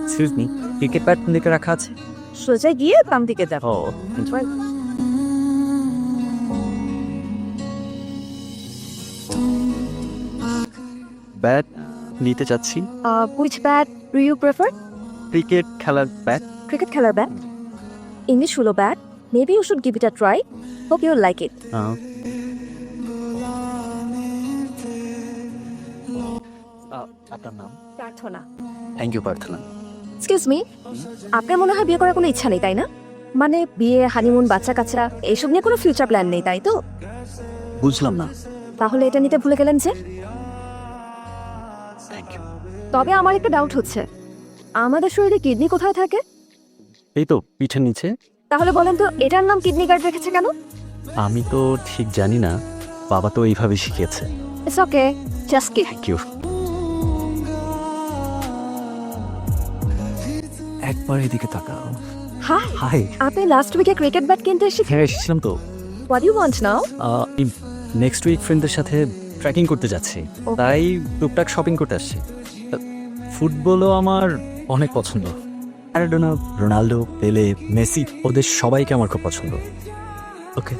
Excuse me, cricket bat কোন দিকে রাখা আছে? সোজা গিয়ে বাম দিকে যাবো। ও, ব্যাট নিতে চাচ্ছি। Which bat do you prefer? Cricket খেলার ব্যাট। ক্রিকেট খেলার ব্যাট, ইংলিশ হলো bat. Maybe you should give it a try, hope you like it. আপনার নাম? Prarthana. Thank you Prarthana. Excuse me, আপনার মনে হয় বিয়ে করার কোনো ইচ্ছা নেই, তাই না? মানে বিয়ে, হানিমুন, বাচ্চা কাচ্চা এইসব নিয়ে কোনো ফিউচার প্ল্যান নেই, তাই তো? বুঝলাম না। তাহলে এটা নিতে ভুলে গেলেন যে? Thank you. তবে আমার একটা ডাউট হচ্ছে, আমাদের শরীরে কিডনি কোথায় থাকে? এই তো পিঠের নিচে। তাহলে বলেন তো এটার নাম কিডনি গার্ড রেখেছে কেন? আমি তো ঠিক জানি না, বাবা তো এইভাবে শিখিয়েছে। It's okay, just kid. Thank you. একবার এদিকে তাকাও। Hi, hi. আপনি লাস্ট উইকে ক্রিকেট ব্যাট কিনতে এসেছেন। হ্যাঁ, এসেছিলাম তো। What you want now? Next week ফ্রেন্ডদের সাথে ট্রেকিং করতে যাচ্ছি, তাই টুকটাক শপিং করতে আসছি। ফুটবলও আমার অনেক পছন্দ। ম্যারাডোনা, রোনাল্ডো, পেলে, মেসি, ওদের সবাইকে আমার খুব পছন্দ। ওকে।